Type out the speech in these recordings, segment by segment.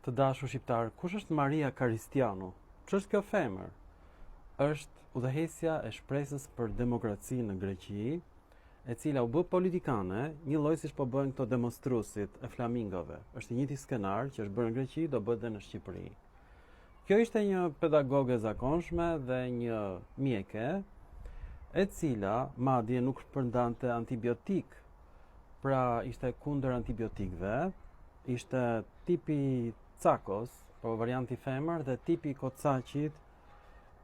Të dashur shqiptar, kush është Maria Karistianu? Ç'është kjo femër? Është udhëheqësja e shpresës për demokraci në Greqi, e cila u bë politikane, një lloj siç po bëjnë këto demonstruesit e flamingove. Është i njëjti skenar që është bërë në Greqi, do bëhet edhe në Shqipëri. Kjo ishte një pedagoge zakonshme dhe një mjeke, e cila madje nuk përndante antibiotik, pra ishte kundër antibiotikëve, ishte tipi Cakos, po varianti femër, dhe tipi Kocaqit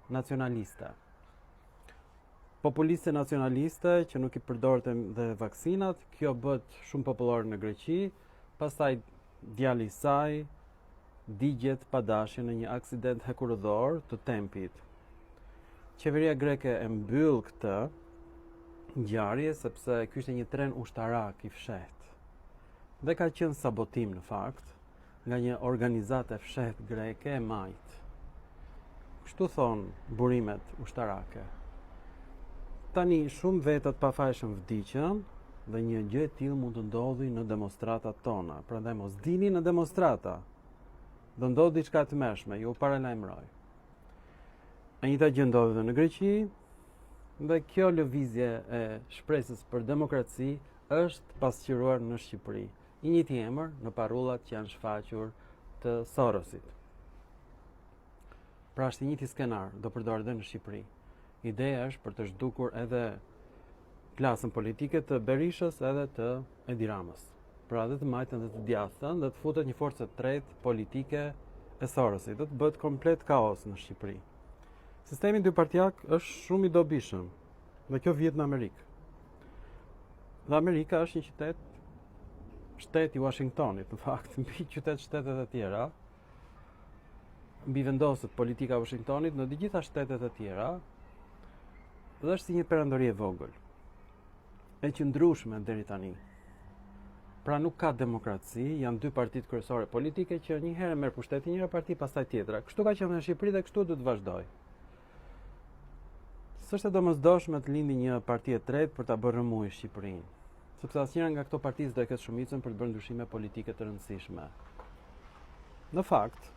nacionaliste. Populiste nacionaliste që nuk i përdorte dhe vaksinat, kjo bët shumë popullore në Greqi, pastaj djali i saj digjet pa dashje në një aksident hekurëdor të tempit. Qeveria greke e mbyll këtë ngjarje sepse ky ishte një tren ushtarak i fshehtë. Dhe ka qenë sabotim në fakt nga një organizatë e fshehtë greke e majt. Kështu thonë burimet ushtarake. Tani shumë vetët pafajshëm vdiqën dhe një gjë e tillë mund të ndodhi në demonstratat tona. Prandaj mos dini në demonstrata. Do ndodh diçka të mëshme, ju paralajmëroj. E njëjta gjë ndodhi edhe në Greqi, dhe kjo lëvizje e shpresës për demokraci është pasqyruar në Shqipëri. I njëjti emër në parullat që janë shfaqur të Sorosit. Pra është i njëjti skenar, do përdoret edhe në Shqipëri. Ideja është për të zhdukur edhe klasën politike të Berishës edhe të Edi Ramës. Pra dhe të majtën dhe të djathën dhe të futet një forcë tretë politike e Sorosit. Do të bëhet komplet kaos në Shqipëri. Sistemi dypartijak është shumë i dobishëm dhe kjo vjet në Amerikë. Dhe Amerika është një shtet i Washingtonit, në fakt, mbi shtetet e tjera, mbi vendoset politika e Washingtonit në të gjitha shtetet e tjera, dhe është si një perandori e vogël, e qëndrueshme deri tani. Pra nuk ka demokraci, janë dy partitë kryesore politike që një herë merr pushtetin njëra parti, pastaj tjetra. Kështu ka qenë në Shqipëri dhe kështu do të vazhdoj. S'është e domosdoshme të lindi një parti e tretë për ta bërë rëmuj Shqipërinë, sepse asnjëra nga këto parti s'do e ketë shumicën për të bërë ndryshime politike të rëndësishme. Në fakt,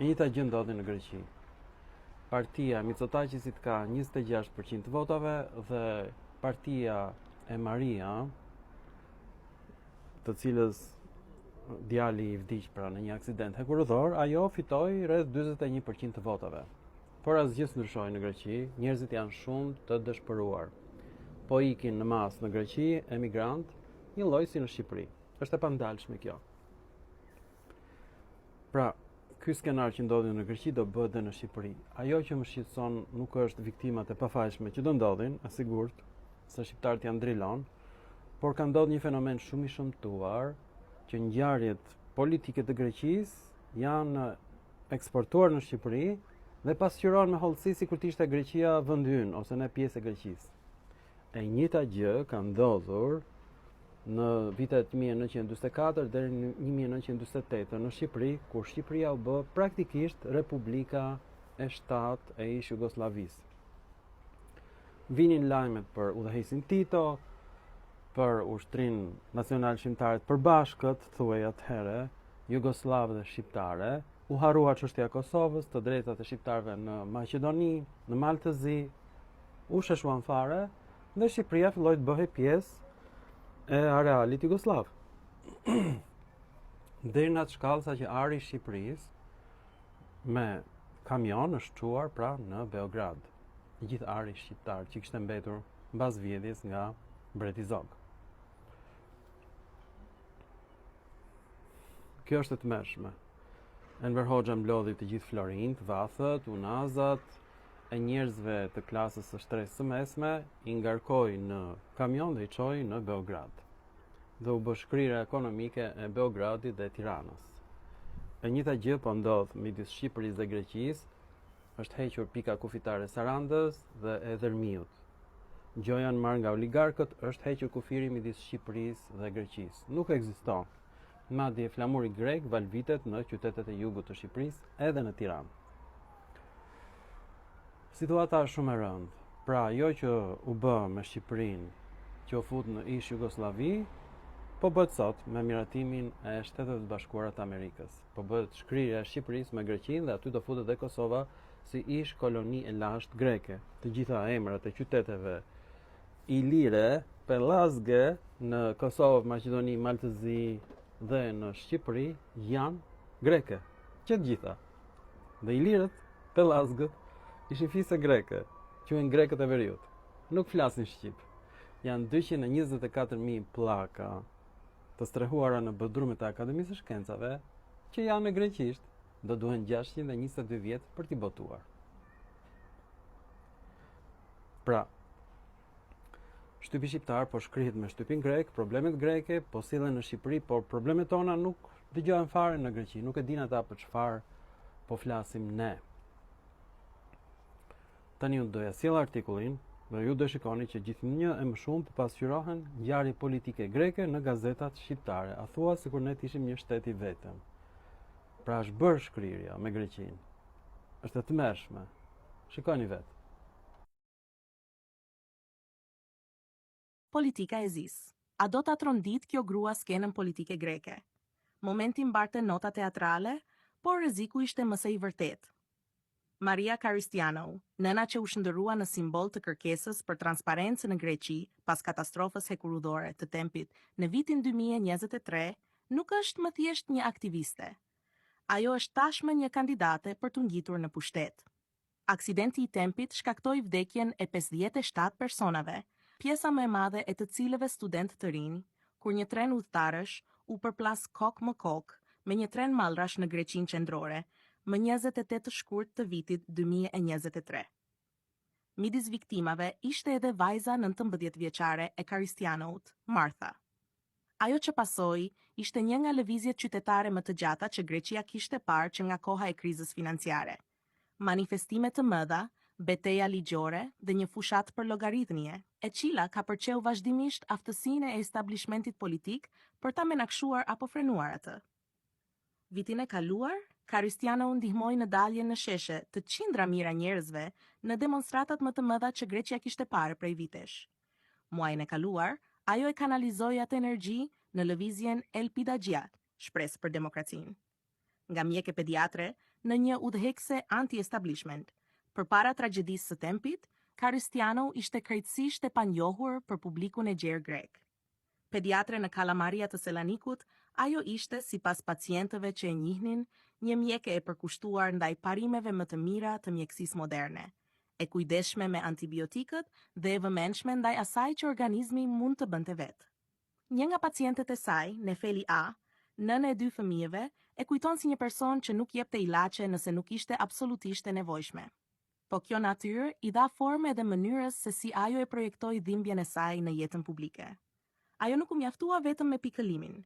e njëjta gjë ndodhi në Greqi. Partia Mitsotakisit ka 26% të votave dhe partia e Maria, të cilës djali i vdiq pra në një aksident hekurëdor, ajo fitoi rreth 41% të votave. Por asgjë s'ndryshoi në Greqi, njerëzit janë shumë të dëshpëruar. Po ikin në masë në Greqi emigrant, një lloj si në Shqipëri. Është e pandalshme kjo. Pra, ky skenar që ndodhi në Greqi do bëhet edhe në Shqipëri. Ajo që më shqetëson nuk është viktimat e pafajshme që do ndodhin, e sigurt, se shqiptarët janë drilon, por ka ndodhur një fenomen shumë i shëmtuar që ngjarjet politike të Greqisë janë eksportuar në Shqipëri dhe pasqyrohen me hollësi sikur të ishte Greqia vend ynë ose ne pjesë e Greqisë. E njëjta gjë ka ndodhur në vitet 1944 deri në 1948 në Shqipëri, kur Shqipëria u bë praktikisht Republika e 7 e ish Jugosllavisë. Vinin lajmet për udhëheqësin Tito, për ushtrin nacional shqiptare të përbashkët, thuaj atëherë, jugoslave dhe shqiptare, u harrua çështja e Kosovës, të drejtat e shqiptarëve në Maqedoni, në Maltëzi, u sheshuan fare, dhe Shqipëria filloi të bëhej pjesë e arealit jugoslav. Deri në atë shkallë sa që ari i Shqipërisë me kamion është çuar pra në Beograd. I gjithë ari shqiptar që kishte mbetur mbas vjedhjes nga Mbreti Zog. Kjo është e tmerrshme. Enver Hoxha mblodhi të gjithë Florint, Vathët, Unazat, e njerëzve të klasës së shtresë së mesme, i ngarkoi në kamion dhe i çoi në Beograd. Dhe u bë shkrirja ekonomike e Beogradit dhe Tiranës. E njëjta gjë po ndodh midis Shqipërisë dhe Greqisë, është hequr pika kufitare Sarandës dhe e Dërmiut. Gjoja në marrë nga oligarkët është hequr kufiri midis Shqipërisë dhe Greqisë. Nuk ekziston. Madje flamuri grek valvitet në qytetet e jugut të Shqipërisë edhe në Tiranë. Situata është shumë e rëndë. Pra, ajo që u bë me Shqipërinë, që u fut në ish Jugosllavi, po bëhet sot me miratimin e Shtetet e Bashkuara të Amerikës. Po bëhet shkrirja e Shqipërisë me Greqinë dhe aty do futet edhe Kosova si ish koloni e lashtë greke. Të gjitha emrat e qyteteve Ilire, Pellazge në Kosovë, Maqedoni, Maltëzi dhe në Shqipëri janë greke. Që të gjitha. Dhe Ilirët, Pellazgët ishin fise greke, quhen grekët e veriut. Nuk flasin shqip. Janë 224.000 pllaka të strehuara në bodrumet e Akademisë së Shkencave që janë në greqisht, do duhen 622 vjet për t'i botuar. Pra, shtypi shqiptar po shkrihet me shtypin grek, problemet greke po sillen në Shqipëri, por problemet tona nuk dëgjohen fare në Greqi, nuk e din ata për çfarë po flasim ne. Tani unë doja sjell artikullin dhe ju do shikoni që gjithnjë e më shumë po pasqyrohen ngjarje politike greke në gazetat shqiptare. A thua sikur ne ishim një shtet i vetëm. Pra është bërë shkrirja me Greqinë. Është e tmerrshme. Shikoni vetë. Politika e Zis. A do ta trondit kjo grua skenën politike greke? Momenti mbarte nota teatrale, por rreziku ishte më së i vërtet. Maria Karistianou, nëna që u shndërrua në simbol të kërkesës për transparencë në Greqi pas katastrofës hekurudhore të Tempit në vitin 2023, nuk është më thjesht një aktiviste. Ajo është tashmë një kandidate për të ngjitur në pushtet. Aksidenti i Tempit shkaktoi vdekjen e 57 personave, pjesa më e madhe e të cilëve student të rinj, kur një tren udhëtarësh u përplas kok më kok me një tren mallrash në Greqinë qendrore, më 28 të shkurt të vitit 2023. Midis viktimave ishte edhe vajza 19 vjeçare e Karistianout, Martha. Ajo që pasoi ishte një nga lëvizjet qytetare më të gjata që Greqia kishte parë që nga koha e krizës financiare. Manifestime të mëdha, betejë ligjore dhe një fushat për llogaritmje, e cila ka përqeu vazhdimisht aftësinë e establishmentit politik për ta menakshuar apo frenuar atë. Vitin e kaluar, Karistianou ndihmoi në daljen në sheshe të qindra mijëra njerëzve në demonstratat më të mëdha që Greqia kishte parë prej vitesh. Muajin e kaluar, ajo e kanalizoi atë energji në lëvizjen Elpida Gjiat, shpresë për demokracinë. Nga mjeke pediatre në një udhëheqëse anti-establishment. Përpara tragjedisë së Tempit, Karistianou ishte krejtësisht e panjohur për publikun e gjerë grek. Pediatre në Kalamaria të Selanikut, ajo ishte, sipas pacientëve që e njihnin, një mjeke e përkushtuar ndaj parimeve më të mira të mjekësisë moderne, e kujdesshme me antibiotikët dhe e vëmendshme ndaj asaj që organizmi mund të bënte vetë. Një nga pacientët e saj, Nefeli A, nënë e 2 fëmijëve, e kujton si një person që nuk jepte ilaçe nëse nuk ishte absolutisht e nevojshme. Po kjo natyrë i dha formë edhe mënyrës se si ajo e projektoi dhimbjen e saj në jetën publike. Ajo nuk u mjaftua vetëm me pikëlimin.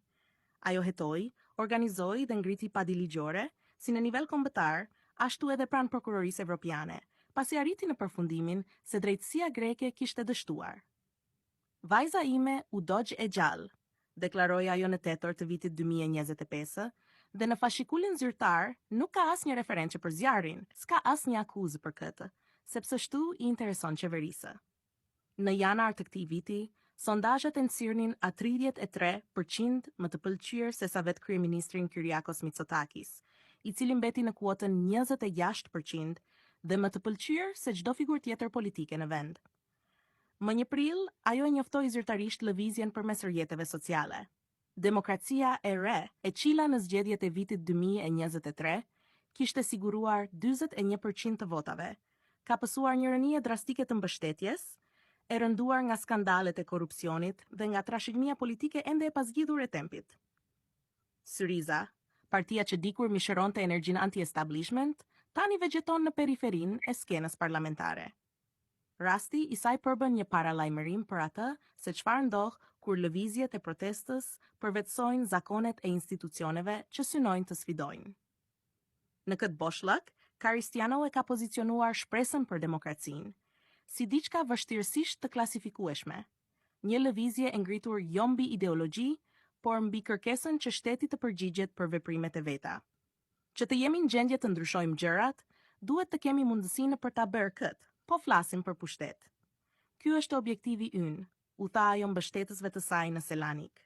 Ajo hetoi, organizoi dhe ngriti padi ligjore, si në nivel kombëtar, ashtu edhe pranë prokurorisë evropiane, pasi arriti në përfundimin se drejtësia greke kishte dështuar. Vajza ime u dogj e gjallë, deklaroi ajo në tetor të vitit 2025, dhe në fashikullin zyrtar nuk ka asnjë referencë për zjarrin, s'ka asnjë akuzë për këtë, sepse shtu i intereson qeverisë. Në janar të këtij viti, sondazhet e nxirrnin a 33% më të pëlqyer se sa vetë kryeministrin Kyriakos Mitsotakis, i cili mbeti në kuotën 26% dhe më të pëlqyer se çdo figurë tjetër politike në vend. Më 1 prill, ajo e njoftoi zyrtarisht lëvizjen përmes rrjeteve sociale. Demokracia e re, e cila në zgjedhjet e vitit 2023 kishte siguruar 41% të votave, ka pësuar një rënije drastike të mbështetjes, e rënduar nga skandalet e korrupsionit dhe nga trashëgimia politike ende e pasgjidhur e Tempit. Syriza, partia që dikur mishëronte energjinë anti-establishment, tani vegjeton në periferinë e skenës parlamentare. Rasti i saj përbën një paralajmërim për atë se çfarë ndodh kur lëvizjet e protestës përvetësojnë zakonet e institucioneve që synojnë të sfidojnë. Në këtë boshllëk, Karistianou e ka pozicionuar shpresën për demokracinë si diçka vështirësisht të klasifikueshme, një lëvizje e ngritur jo mbi ideologji, por mbi kërkesën që shteti të përgjigjet për veprimet e veta. Që të jemi në gjendje të ndryshojmë gjërat, duhet të kemi mundësinë për ta bërë këtë, po flasim për pushtet. Ky është objektivi ynë, u tha ajo mbështetësve të saj në Selanik.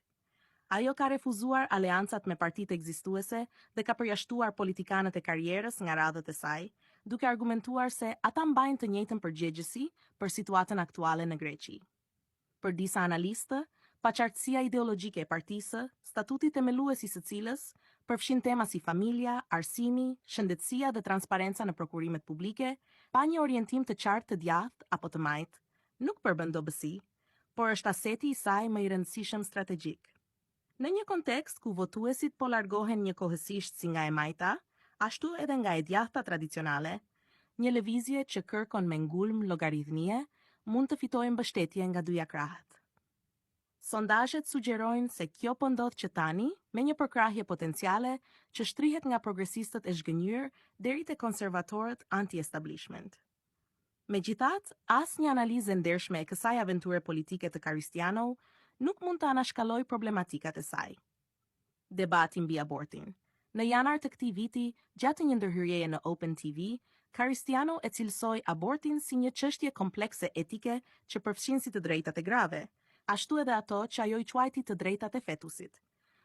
Ajo ka refuzuar aleancat me partitë ekzistuese dhe ka përjashtuar politikanët e karrierës nga radhët e saj, duke argumentuar se ata mbajnë të njëjtën përgjegjësi për situatën aktuale në Greqi. Për disa analistë, paqartësia ideologjike e partisë, statuti themelues i së cilës përfshin tema si familja, arsimi, shëndetësia dhe transparenca në prokurimet publike, pa një orientim të qartë të djathtë apo të majtë, nuk përbën dobësi, por është aseti i saj më i rëndësishëm strategjik. Në një kontekst ku votuesit po largohen njëkohësisht si nga e majta, ashtu edhe nga e djathta tradicionale, një lëvizje që kërkon me ngulm llogaridhnie mund të fitojë mbështetje nga dyja krahët. Sondazhet sugjerojnë se kjo po ndodh që tani, me një përkrahje potenciale që shtrihet nga progresistët e zhgënjur deri te konservatorët anti-establishment. Megjithatë, asnjë analizë e ndershme e kësaj aventure politike të Karistianou nuk mund të anashkaloj problematikat e saj. Debati mbi abortin. Në janar të këtij viti, gjatë një ndërhyrjeje në Open TV, Karistianou e cilësoi abortin si një çështje komplekse etike që përfshin si të drejtat e grave, ashtu edhe ato që ajo i quajti të drejtat e fetusit,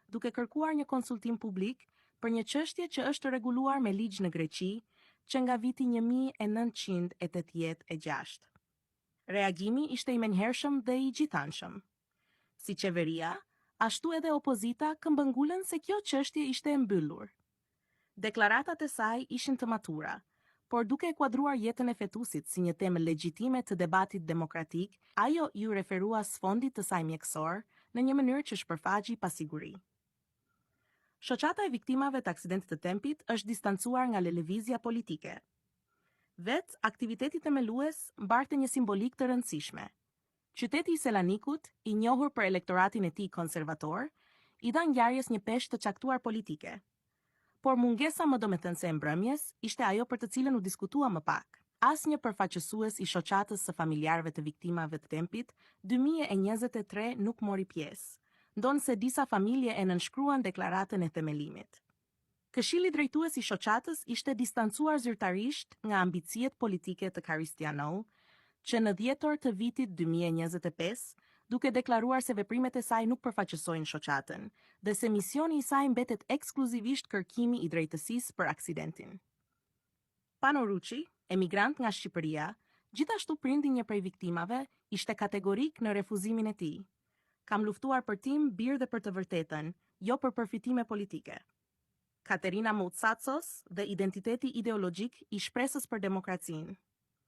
duke kërkuar një konsultim publik për një çështje që është rreguluar me ligj në Greqi, që nga viti 1986. Reagimi ishte i menjëhershëm dhe i gjithanshëm. Si qeveria, ashtu edhe opozita këmbëngulen se kjo çështje ishte e mbyllur. Deklaratat e saj ishin të matura, por duke e kuadruar jetën e fetusit si një temë legjitime të debatit demokratik, ajo ju referua sfondit të saj mjekësor në një mënyrë që shpërfaqi pasiguri. Shoqata e viktimave të aksidentit të Tempit është distancuar nga lëvizja politike. Vetë aktiviteti themelues mbarte një simbolik të rëndësishme. Qyteti i Selanikut, i njohur për elektoratin e tij konservator, i dha ngjarjes një peshë të caktuar politike. Por mungesa më domethënëse e mbrëmjes ishte ajo për të cilën u diskutua më pak. Asnjë përfaqësues i shoqatës së familjarëve të viktimave të Tempit 2023 nuk mori pjesë, ndonse disa familje e nënshkruan deklaratën e themelimit. Këshilli drejtues i shoqatës ishte distancuar zyrtarisht nga ambiciet politike të Karistianou, që në dhjetor të vitit 2025, duke deklaruar se veprimet e saj nuk përfaqësojnë shoqatën, dhe se misioni i saj mbetet ekskluzivisht kërkimi i drejtësisë për aksidentin. Pano Ruçi, emigrant nga Shqipëria, gjithashtu prindi një prej viktimave, ishte kategorik në refuzimin e tij. Kam luftuar për tim, birë dhe për të vërtetën, jo për përfitime politike. Katerina Moutsatsos dhe identiteti ideologjik i shpresës për demokracinë.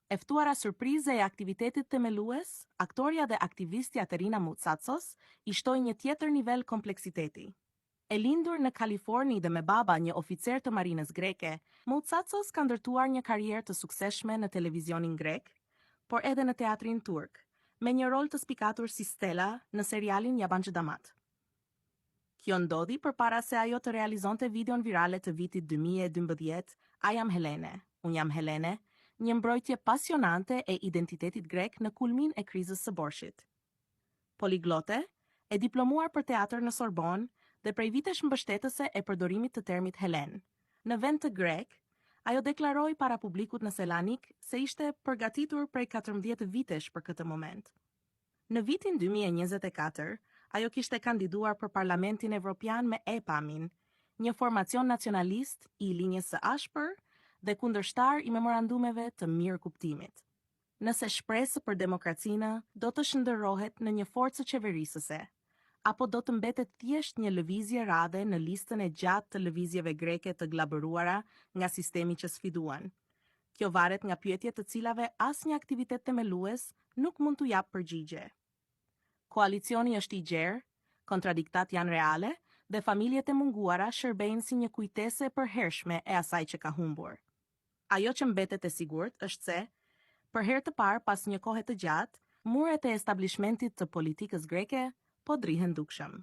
E ftuara surprize e aktivitetit themelues, aktoria dhe aktivistja Katerina Moutsatsos i shtoi një tjetër nivel kompleksiteti. E lindur në Kaliforni dhe me baba një oficer të marinës greke, Moutsatsos ka ndërtuar një karrierë të suksesshme në televizionin grek, por edhe në teatrin turk, me një rol të spikatur si Stella në serialin Yabancı Damat. Kjo ndodhi përpara se ajo të realizonte videon virale të vitit 2012, A jam Helene, unë jam Helene, një mbrojtje pasionante e identitetit grek në kulmin e krizës së borshit. Poliglote, e diplomuar për teatr në Sorbonne dhe prej vitesh mbështetëse e përdorimit të termit Helen. Në vend të grek, ajo deklaroi para publikut në Selanik se ishte përgatitur prej 14 vitesh për këtë moment. Në vitin 2024, ajo kishte kandiduar për Parlamentin Evropian me EPAM-in, një formacion nacionalist i linjës së ashpër dhe kundërshtar i memorandumeve të mirë kuptimit. Nëse shpresë për demokracinë do të shndërrohet në një forcë qeverisëse, apo do të mbetet thjesht një lëvizje radhe në listën e gjatë të lëvizjeve greke të glabëruara nga sistemi që sfiduan. Kjo varet nga pyetjet të cilave asnjë aktivitet themelues nuk mund t'u jap përgjigje. Koalicioni është i gjerë, kontradiktat janë reale dhe familjet e munguara shërbejnë si një kujtese e përhershme e asaj që ka humbur. Ajo që mbetet e sigurt është se, për herë të parë pas një kohe të gjatë, muret e establishmentit të politikës greke po drihen dukshëm.